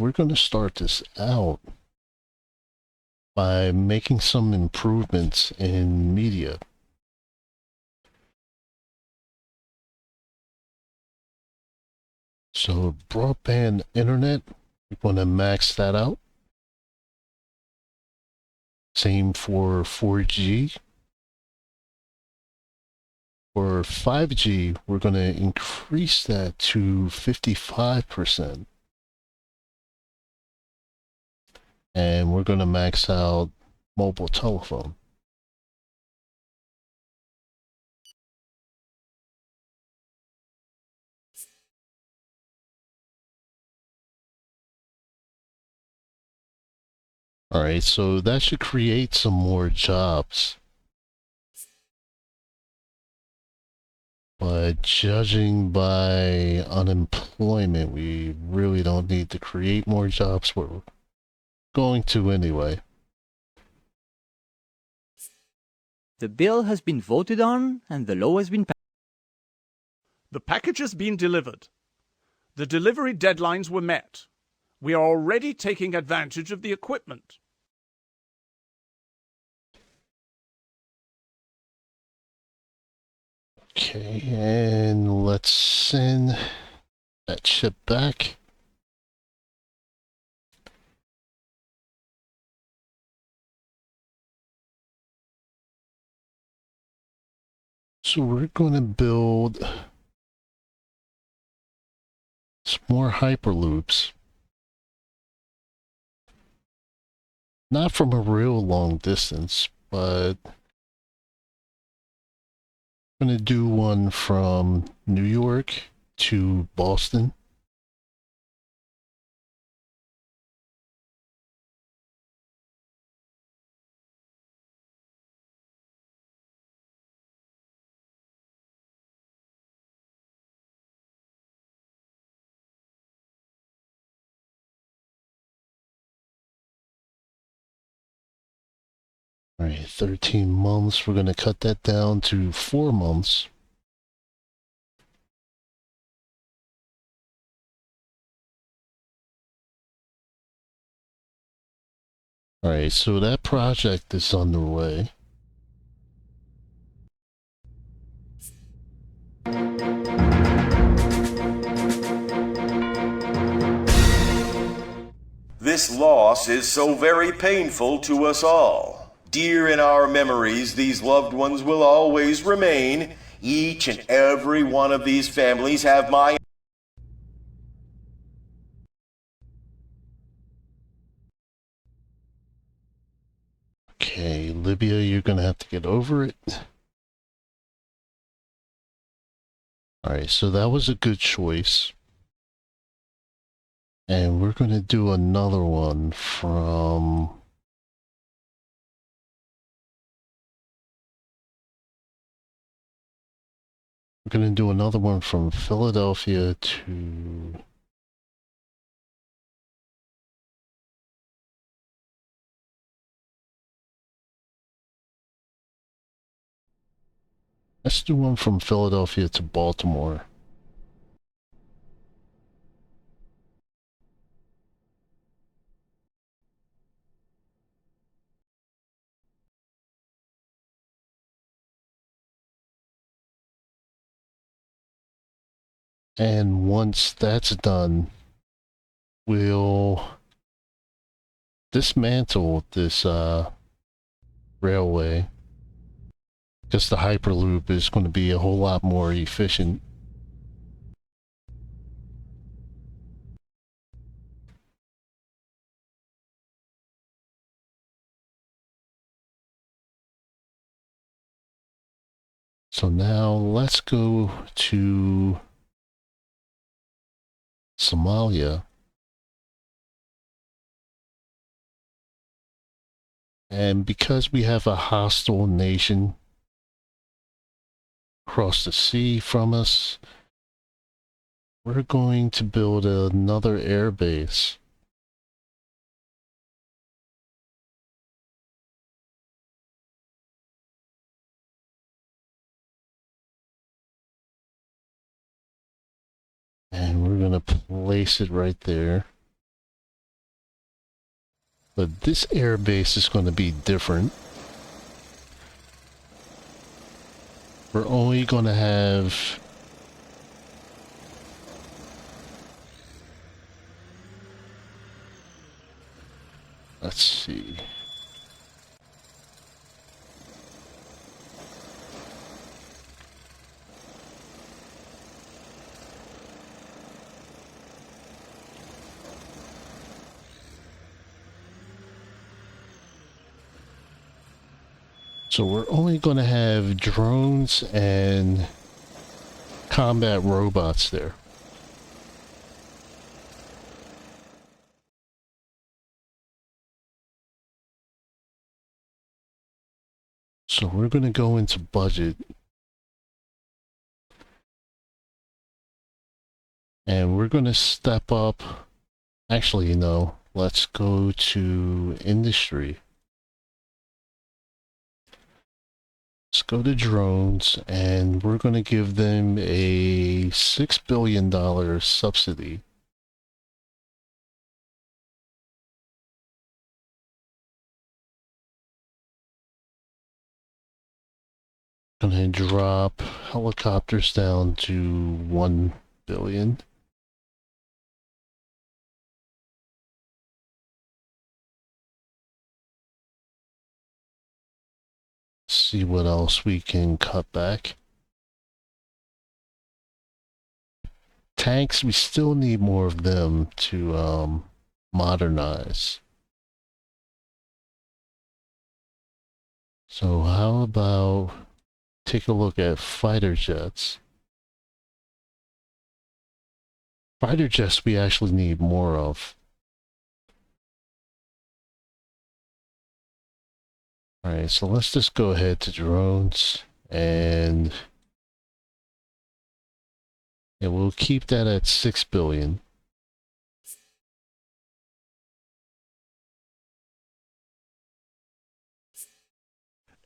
we're going to start this out by making some improvements in media. So broadband internet, we want to max that out. Same for 4G. For 5G, we're going to increase that to 55%. And we're going to max out mobile telephone. All right, so that should create some more jobs. But judging by unemployment, we really don't need to create more jobs. We're going to anyway. The bill has been voted on and the law has been passed. The package has been delivered. The delivery deadlines were met. We are already taking advantage of the equipment. Okay, and let's send that chip back. So we're going to build some more hyperloops. Not from a real long distance, but I'm going to do one from New York to Boston. All right, 13 months. We're going to cut that down to 4 months. All right, so that project is underway. This loss is so very painful to us all. Dear in our memories, these loved ones will always remain. Each and every one of these families have my... Okay, Libya, you're going to have to get over it. All right, so that was a good choice. And we're going to do another one from... We're going to do another one from Philadelphia to... Let's do one from Philadelphia to Baltimore. And once that's done, we'll dismantle this railway, because the Hyperloop is going to be a whole lot more efficient. So now let's go to Somalia. And because we have a hostile nation across the sea from us, we're going to build another air base. And we're going to place it right there. But this air base is going to be different. We're only going to have... Let's see. So we're only going to have drones and combat robots there. So we're going to go into budget. And we're going to step up. Actually, no. Let's go to industry. Let's go to drones, and we're going to give them a $6 billion subsidy. Gonna drop helicopters down to $1 billion. See what else we can cut back. Tanks, we still need more of them to modernize. So how about take a look at fighter jets. Fighter jets we actually need more of. Alright, so let's just go ahead to drones, and we'll keep that at 6 billion.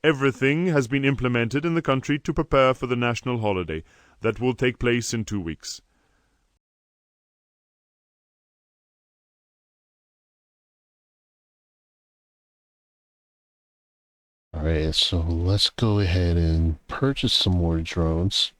Everything has been implemented in the country to prepare for the national holiday that will take place in 2 weeks. Alright, so let's go ahead and purchase some more drones.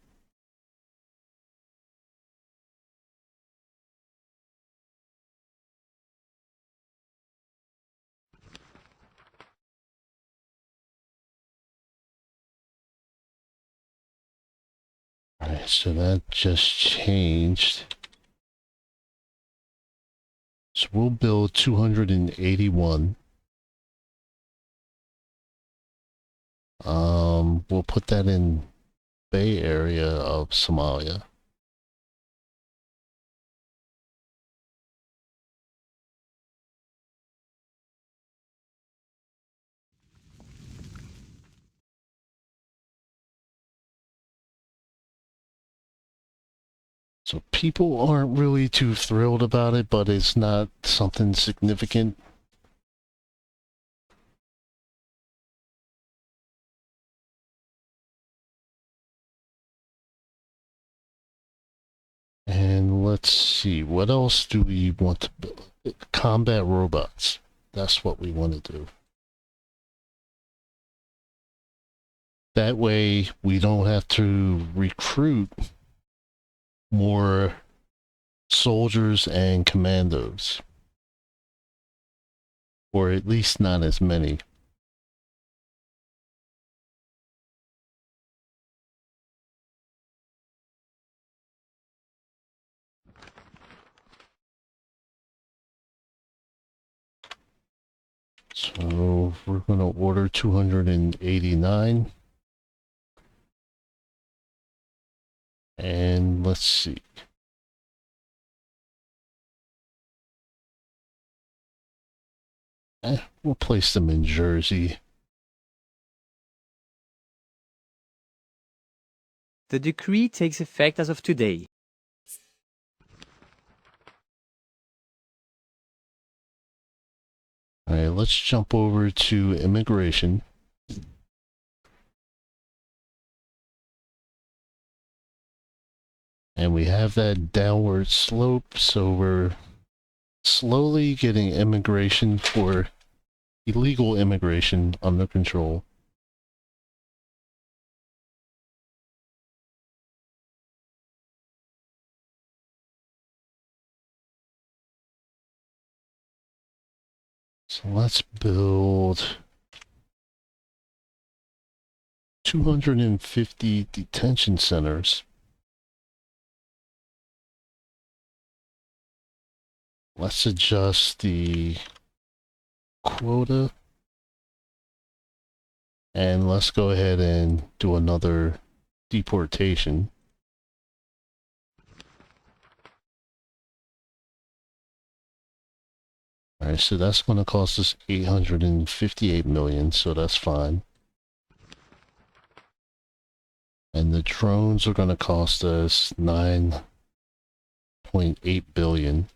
Alright, so that just changed. So we'll build 281. We'll put that in Bay Area of Somalia. So people aren't really too thrilled about it, but it's not something significant. And let's see, what else do we want to build? Combat robots. That's what we want to do. That way we don't have to recruit more soldiers and commandos. Or at least not as many. So we're going to order 289. And let's see. We'll place them in Jersey. The decree takes effect as of today. All right, let's jump over to immigration. And we have that downward slope, so we're slowly getting immigration for illegal immigration under control. So let's build 250 detention centers. Let's adjust the quota. And let's go ahead and do another deportation. Alright, so that's going to cost us 858 million, so that's fine. And the drones are going to cost us 9.8 billion.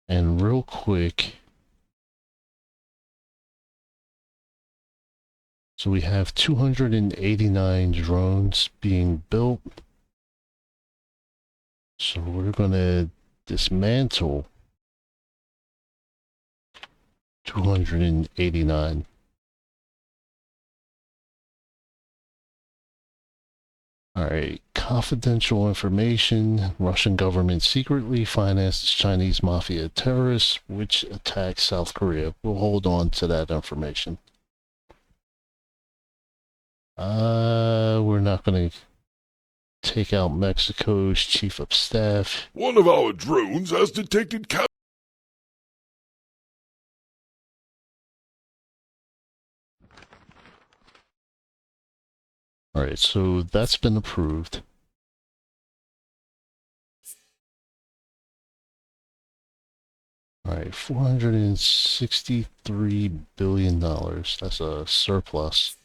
And real quick, so we have 289 drones being built. So we're going to dismantle 289. Alright, confidential information. Russian government secretly finances Chinese mafia terrorists, which attack South Korea. We'll hold on to that information. We're not going to take out Mexico's chief of staff. One of our drones has detected Alright, so that's been approved. Alright, $463 billion. That's a surplus.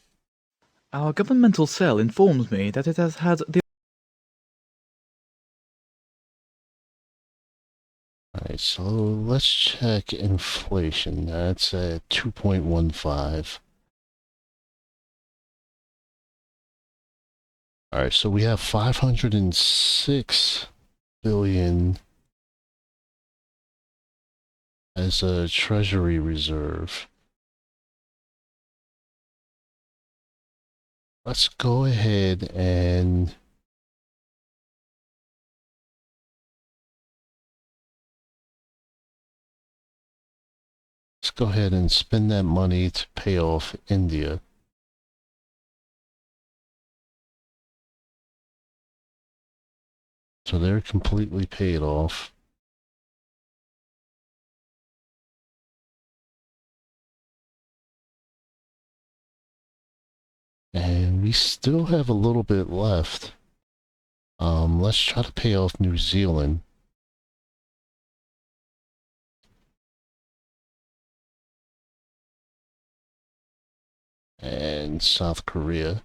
Our governmental cell informs me that it has had the Alright, so let's check inflation. That's at 2.15. Alright, so we have 506 billion as a treasury reserve. Let's go ahead and spend that money to pay off India. So they're completely paid off. And we still have a little bit left. Let's try to pay off New Zealand. And South Korea.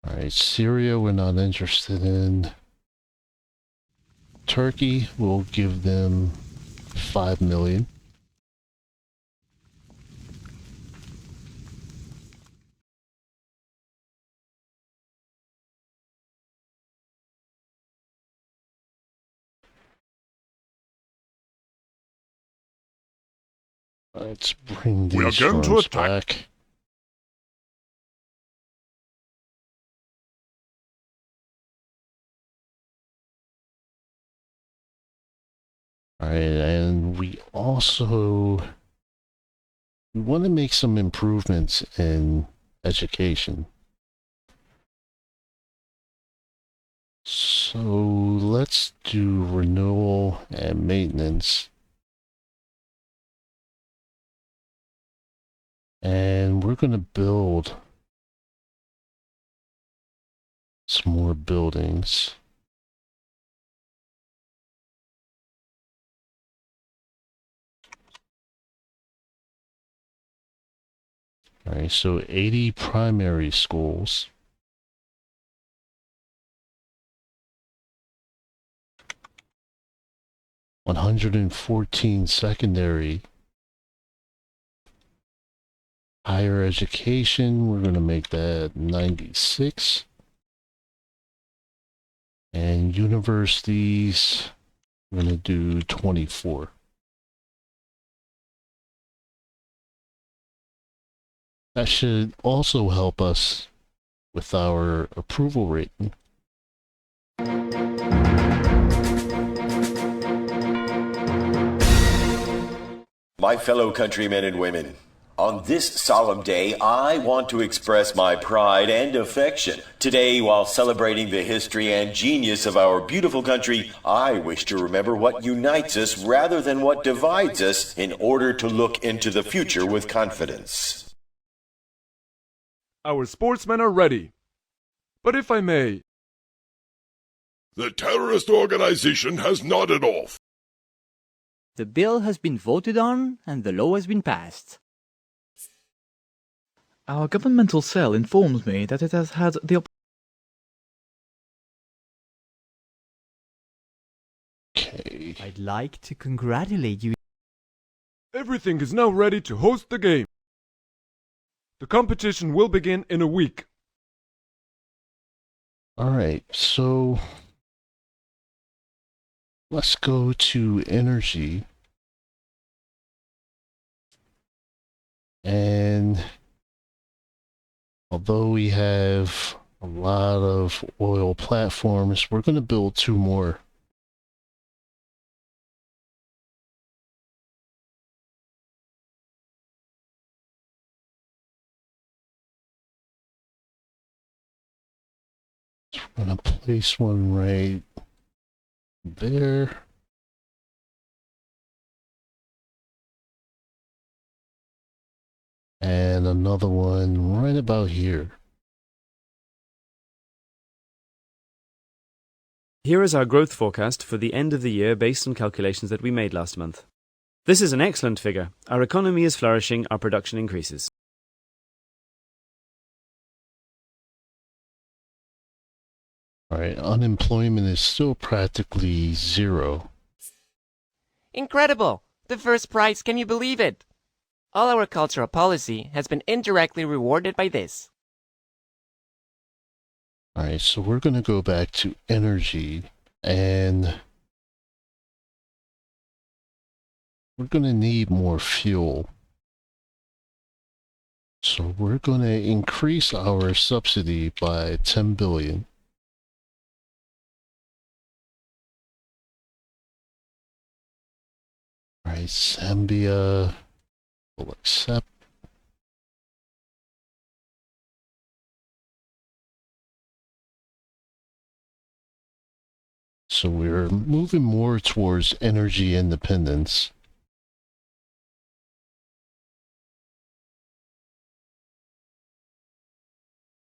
Alright, Syria we're not interested in. Turkey, we'll give them 5 million. Let's bring We are these going to drones attack. back. Alright, and we want to make some improvements in education. So let's do renewal and maintenance. And we're going to build some more buildings. Alright, so 80 primary schools. 114 secondary. Higher education, we're going to make that 96. And universities, we're going to do 24. That should also help us with our approval rating. My fellow countrymen and women, on this solemn day, I want to express my pride and affection. Today, while celebrating the history and genius of our beautiful country, I wish to remember what unites us rather than what divides us in order to look into the future with confidence. Our sportsmen are ready. But if I may, The terrorist organization has nodded off. The bill has been voted on and the law has been passed. Our governmental cell informs me that it has had the Okay. I'd like to congratulate you. everything is now ready to host the game. The competition will begin in a week. Alright, so let's go to energy. And although we have a lot of oil platforms, we're going to build 2 more. I'm going to place one right there. And another one right about here. Here is our growth forecast for the end of the year based on calculations that we made last month. This is an excellent figure. Our economy is flourishing, our production increases. Alright, unemployment is still practically 0. Incredible! The first prize, can you believe it? All our cultural policy has been indirectly rewarded by this. Alright, so we're going to go back to energy, and we're going to need more fuel. So we're going to increase our subsidy by 10 billion. Alright, Zambia will accept. So we're moving more towards energy independence.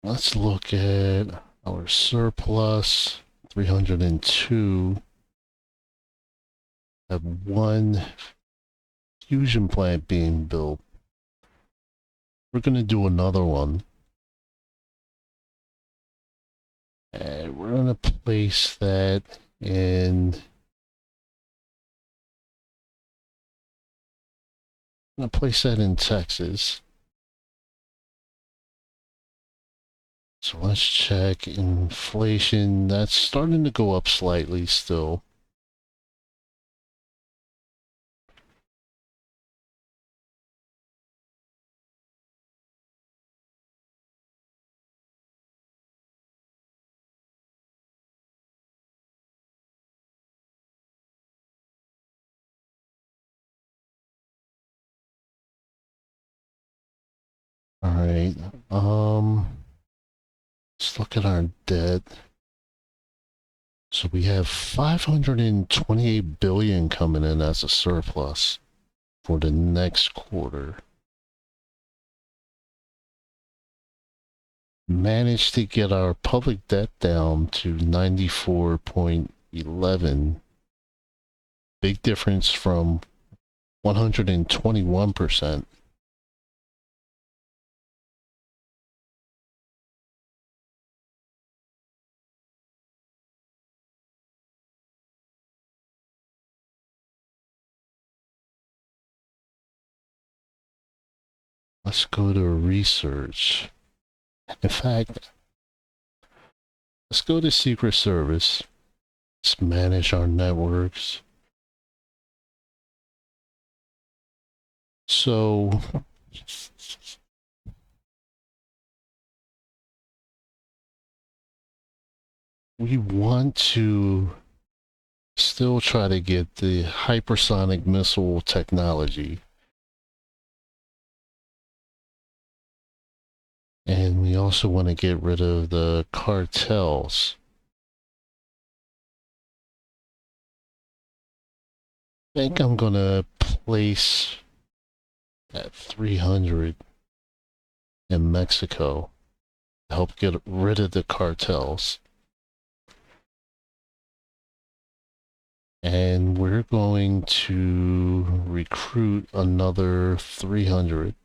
Let's look at our surplus, 302. Have 1 fusion plant being built. We're going to do another one. And we're going to place that in... I'm going to place that in Texas. So let's check inflation. That's starting to go up slightly still. All right. Let's look at our debt. So we have 528 billion coming in as a surplus for the next quarter. Managed to get our public debt down to 94.11. Big difference from 121%. let's go to research. In fact, let's go to Secret Service. Let's manage our networks. So we want to still try to get the hypersonic missile technology. And we also want to get rid of the cartels. I think I'm going to place at 300 in Mexico to help get rid of the cartels. And we're going to recruit another 300.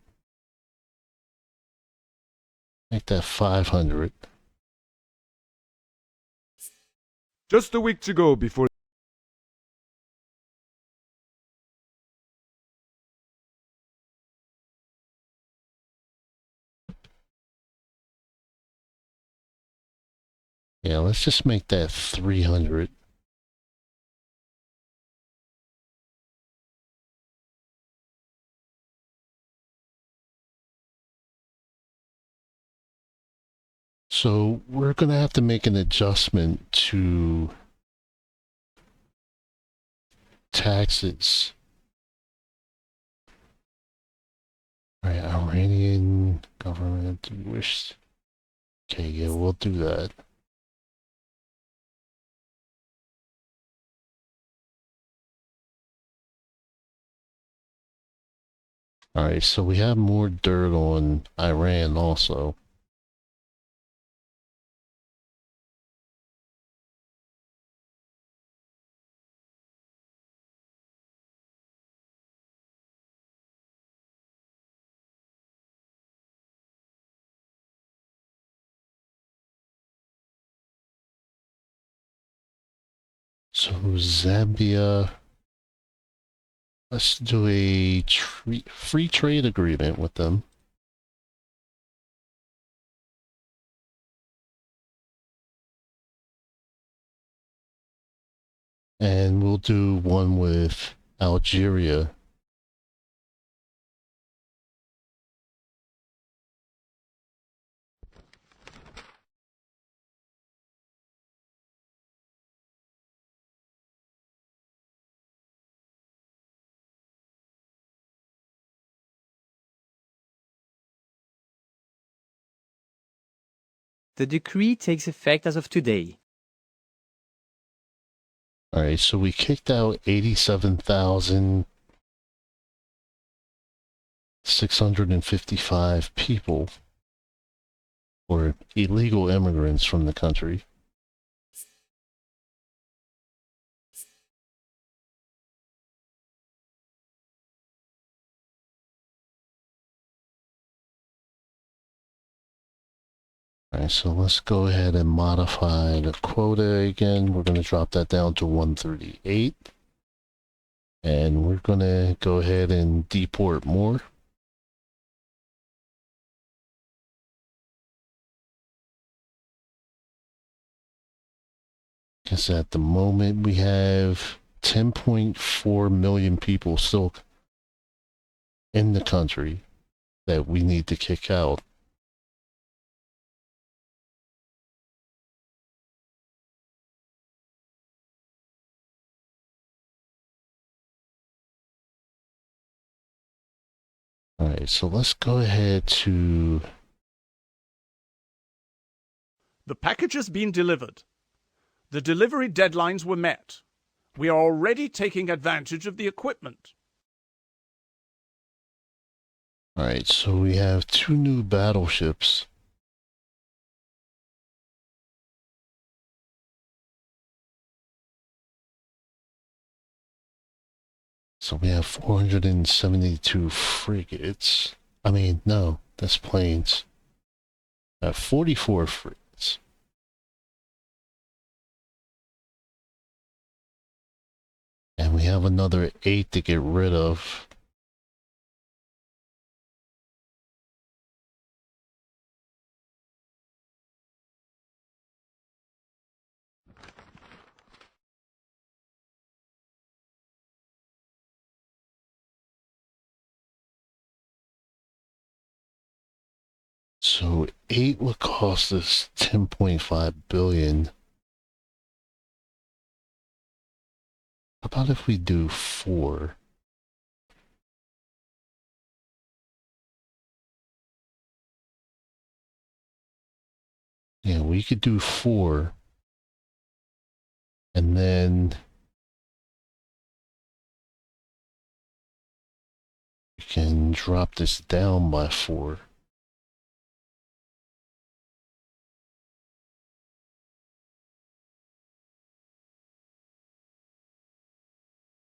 Make that 500. Just a week to go before. Yeah, let's just make that 300. So we're going to have to make an adjustment to taxes. All right, Iranian government wish. Okay, yeah, we'll do that. All right, so we have more dirt on Iran also. So Zambia, let's do a free trade agreement with them. And we'll do one with Algeria. The decree takes effect as of today. All right, so we kicked out 87,655 people, or illegal immigrants from the country. All right, so let's go ahead and modify the quota again. We're going to drop that down to 138. And we're going to go ahead and deport more. Because at the moment we have 10.4 million people still in the country that we need to kick out. All right, so let's go ahead to... The package has been delivered. The delivery deadlines were met. We are already taking advantage of the equipment. All right, so we have 2 new battleships. So we have 472 frigates. I mean, no, that's planes. 44 frigates. And we have another 8 to get rid of. So 8 would cost us 10.5 billion. How about if we do 4? Yeah, we could do 4. And then we can drop this down by 4.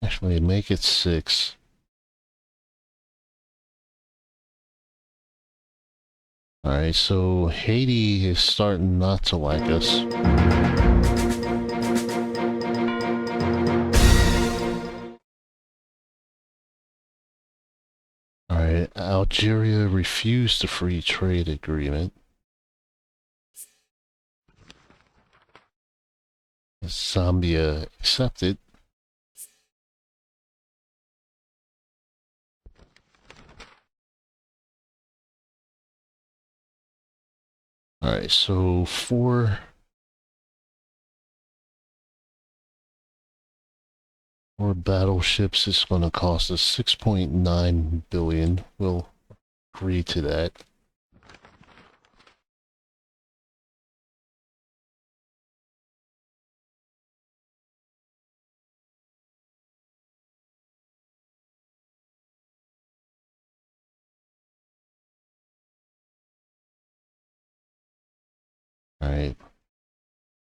Actually, make it 6. Alright, so Haiti is starting not to like us. Alright, Algeria refused the free trade agreement. Zambia accepted. Alright, so 4 battleships is going to cost us 6.9 billion. We'll agree to that. Alright.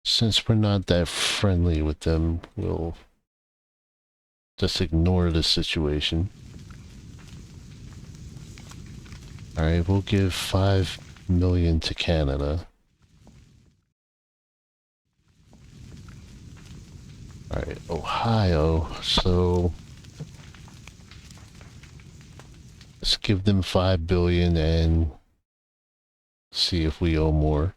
Since we're not that friendly with them, we'll just ignore the situation. Alright, we'll give 5 million to Canada. Alright, Ohio, so let's give them 5 billion and see if we owe more.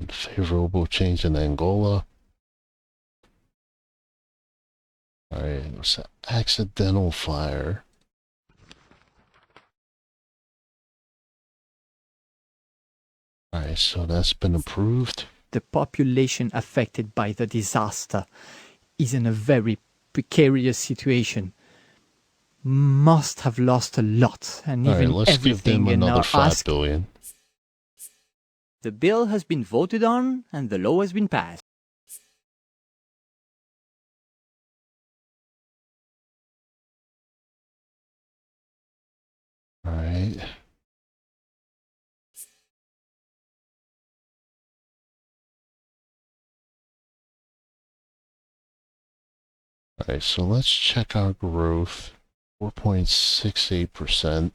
Favorable change in Angola. Alright, what's that? Accidental fire. Alright, so that's been approved. The population affected by the disaster is in a very precarious situation. Must have lost a lot, and Alright, even let's give them everything in another our 5 billion. The bill has been voted on, and the law has been passed. Alright. Alright, so let's check our growth. 4.68%.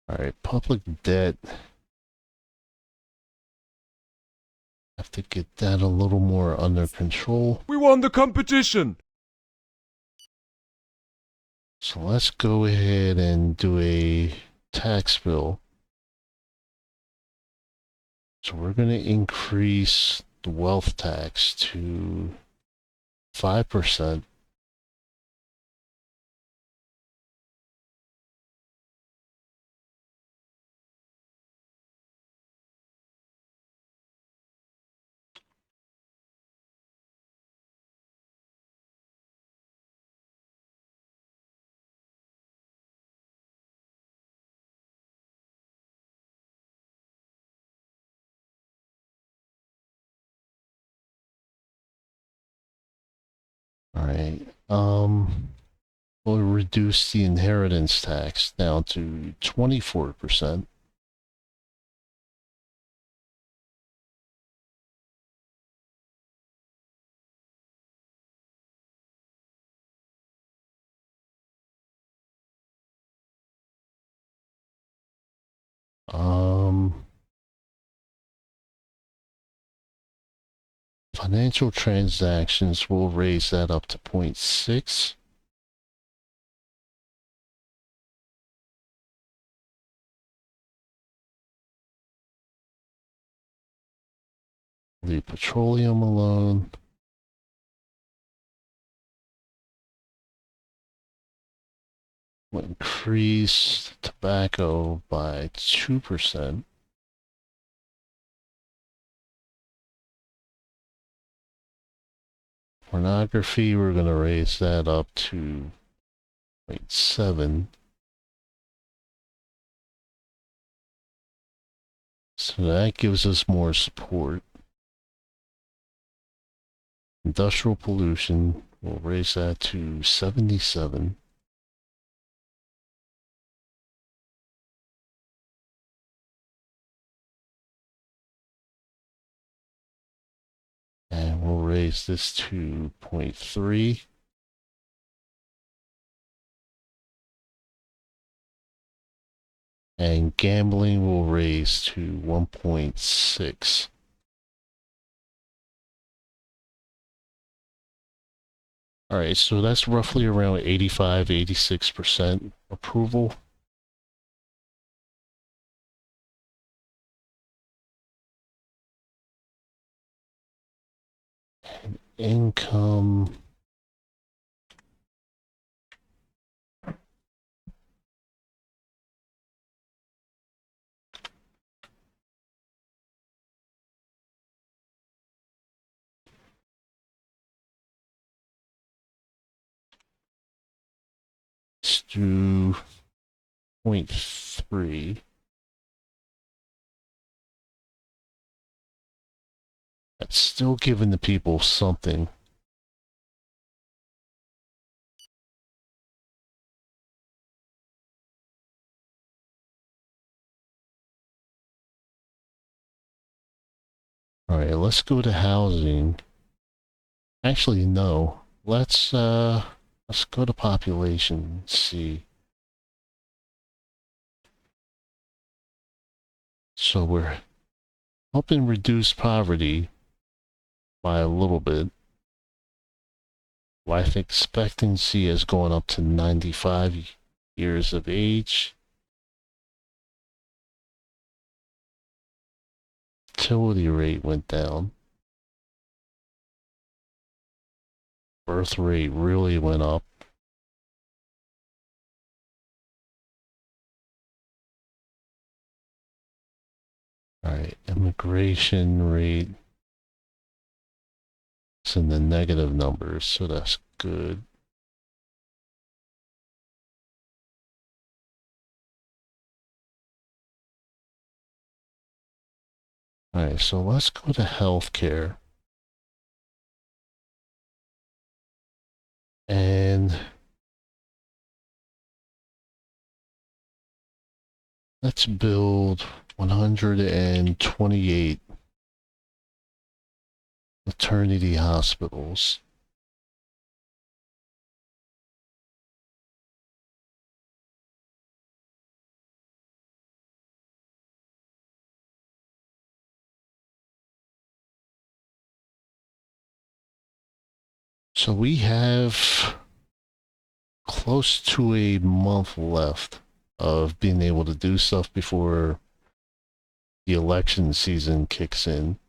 Alright, public debt. Have to get that a little more under control. We won the competition! So let's go ahead and do a tax bill. So we're going to increase the wealth tax to 5%. Alright, we'll reduce the inheritance tax down to 24%. Financial transactions, we'll raise that up to 0.6. Leave petroleum alone. We'll increase tobacco by 2%. Pornography, we're going to raise that up to 0.7. So that gives us more support. Industrial pollution, we'll raise that to 77. And we'll raise this to 0.3. And gambling will raise to 1.6. Alright, so that's roughly around 85-86% approval. And income. Let's do 0.3. That's still giving the people something. Alright, let's go to housing. Actually, no. Let's go to population and see. So we're helping reduce poverty by a little bit. Life expectancy has gone up to 95 years of age. Fertility rate went down. Birth rate really went up. Alright, immigration rate is in the negative numbers, so that's good. Alright, so let's go to healthcare. And let's build 128 maternity hospitals. So we have close to a month left of being able to do stuff before the election season kicks in.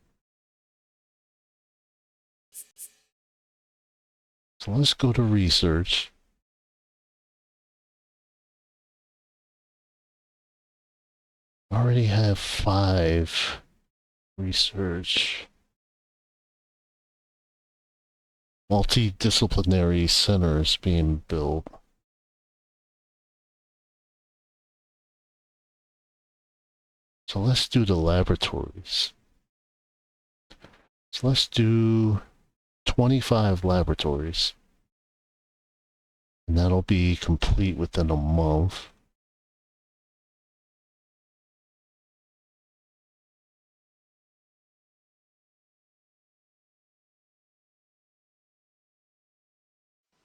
So let's go to research. I already have 5 research. Multidisciplinary centers being built. So let's do the laboratories. So let's do 25 laboratories. And that'll be complete within a month.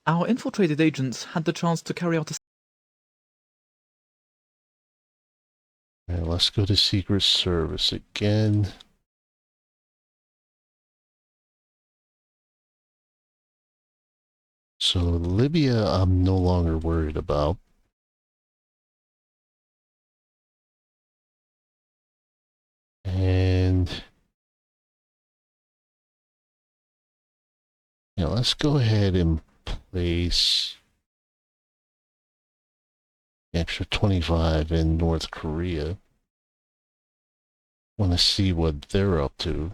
Our infiltrated agents had the chance to carry out a... Alright, let's go to Secret Service again. So Libya, I'm no longer worried about. And Now let's go ahead and place the extra 25 in North Korea. Want to see what they're up to.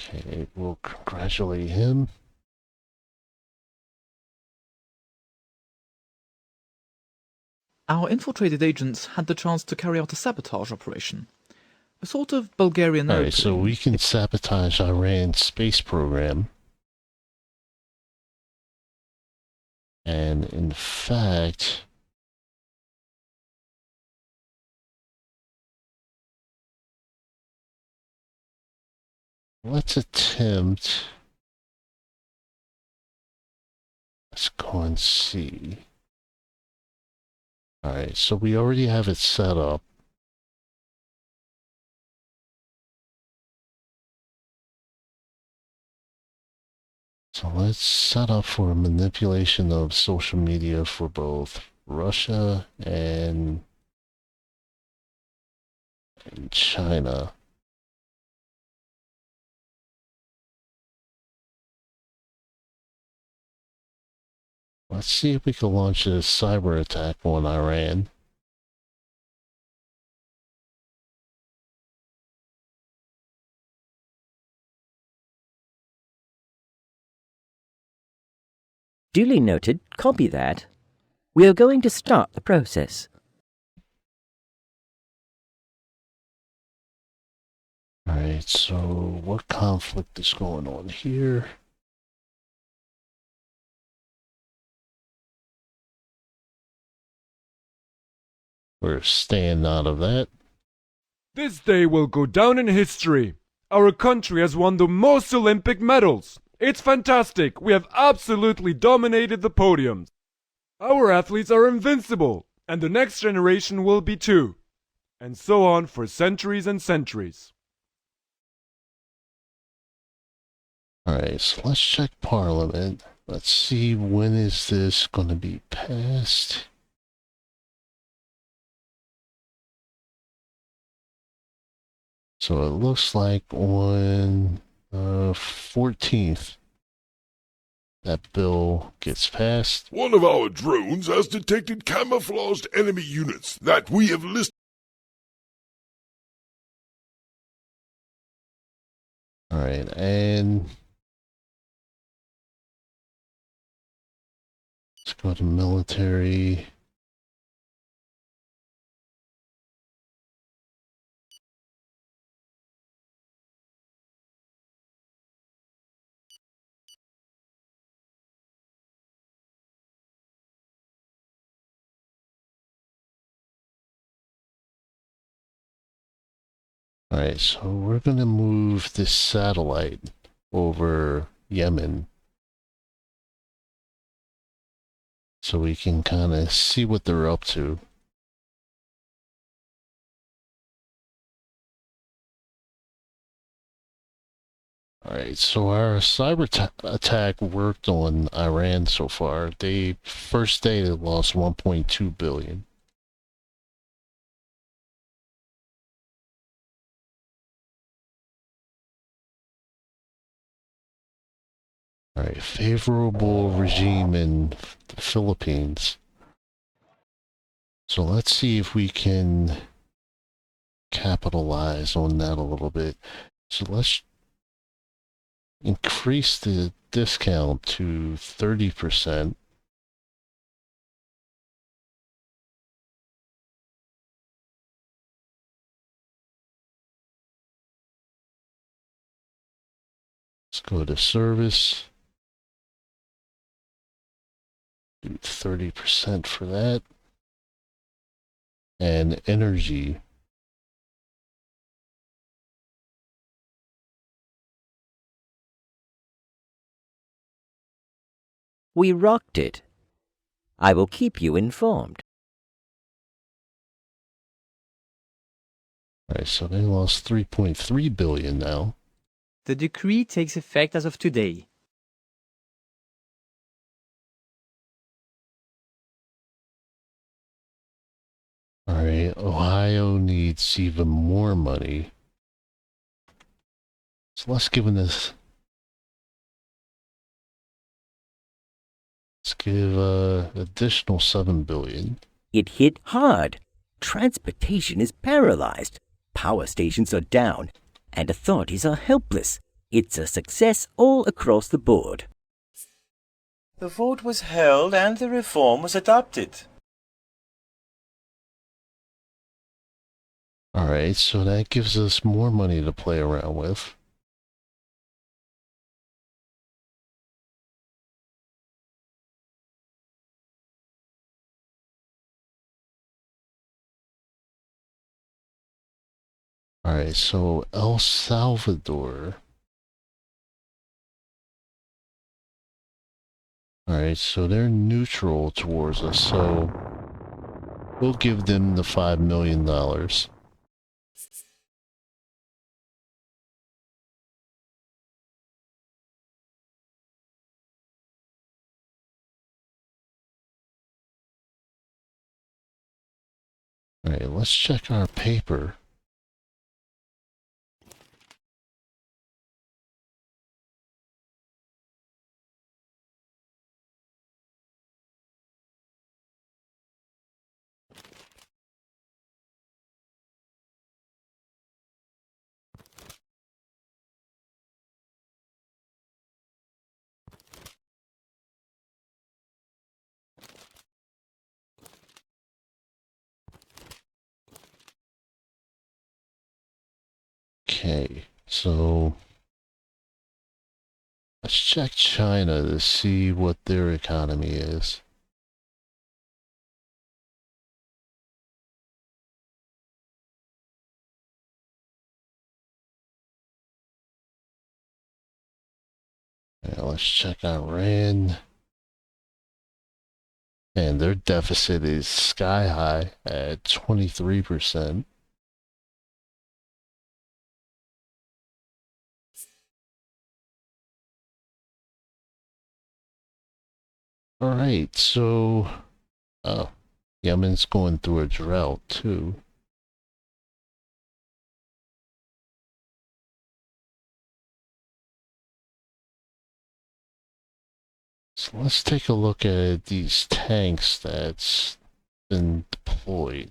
Okay, we'll congratulate him. Our infiltrated agents had the chance to carry out a sabotage operation. A sort of Bulgarian Alright, so airplane. we can sabotage Iran's space program. And in fact, let's attempt. Let's go and see. Alright, so we already have it set up. So let's set up for manipulation of social media for both Russia and China. Let's see if we can launch a cyber attack on Iran. Duly noted. Copy that. We are going to start the process. Alright, so what conflict is going on here? We're staying out of that. This day will go down in history. Our country has won the most Olympic medals. It's fantastic. We have absolutely dominated the podiums. Our athletes are invincible, and the next generation will be too. And so on for centuries and centuries. Alright, so let's check Parliament. Let's see, when is this going to be passed? So it looks like on 14th that bill gets passed. One of our drones has detected camouflaged enemy units that we have listed. Alright, and let's go to military. Alright, so we're gonna move this satellite over Yemen so we can kind of see what they're up to. Alright, so our cyber attack worked on Iran so far. First day they lost 1.2 billion. Alright, favorable regime in the Philippines. So let's see if we can capitalize on that a little bit. So let's increase the discount to 30%. Let's go to service. Do 30% for that. And energy. We rocked it. I will keep you informed. Alright, so they lost 3.3 billion now. The decree takes effect as of today. Alright, Ohio needs even more money. So let's give this. Let's give additional $7 billion. It hit hard. Transportation is paralyzed. Power stations are down, and authorities are helpless. It's a success all across the board. The vote was held and the reform was adopted. Alright, so that gives us more money to play around with. Alright, so El Salvador. Alright, so they're neutral towards us, so we'll give them the $5 million. Alright, let's check our paper. Okay, so let's check China to see what their economy is. Yeah, let's check Iran. And their deficit is sky high at 23%. Alright, so Yemen's going through a drought too. So let's take a look at these tanks that's been deployed.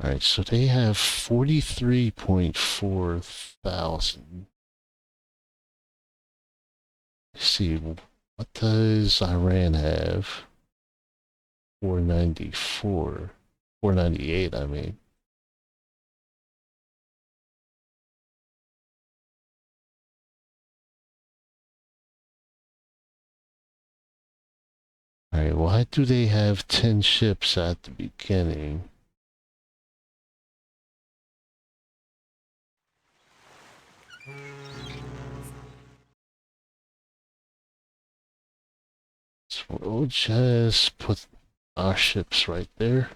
Alright, so they have 43.4 thousand. Let's see, what does Iran have? 494. 498, I mean. Alright, why do they have 10 ships at the beginning? So we'll just put our ships right there.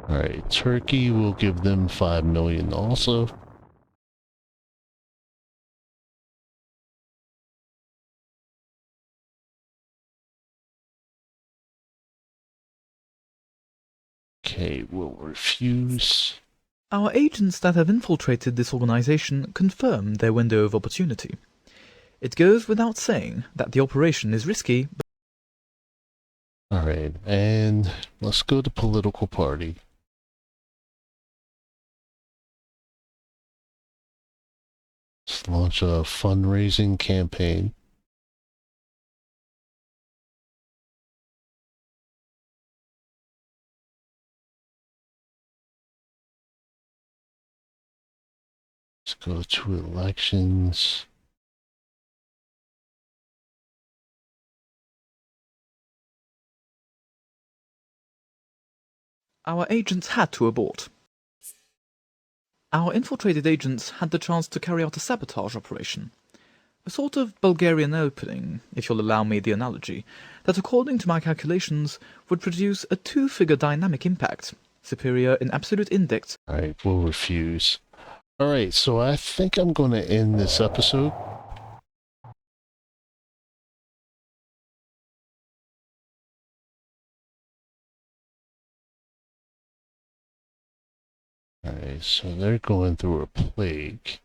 Alright, Turkey will give them 5 million also. Okay, we'll refuse. Our agents that have infiltrated this organization confirm their window of opportunity. It goes without saying that the operation is risky, but Alright, and let's go to political party. Let's launch a fundraising campaign. Let's go to elections. our agents had to abort. Our infiltrated agents had the chance to carry out a sabotage operation. A sort of Bulgarian opening, if you'll allow me the analogy, that according to my calculations would produce a two-figure dynamic impact, superior in absolute index. Alright, we'll refuse. Alright, so I think I'm going to end this episode. Alright, so they're going through a plague.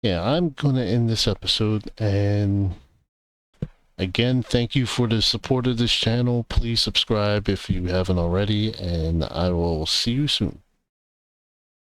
Yeah, I'm going to end this episode, and again, thank you for the support of this channel. Please subscribe if you haven't already, and I will see you soon.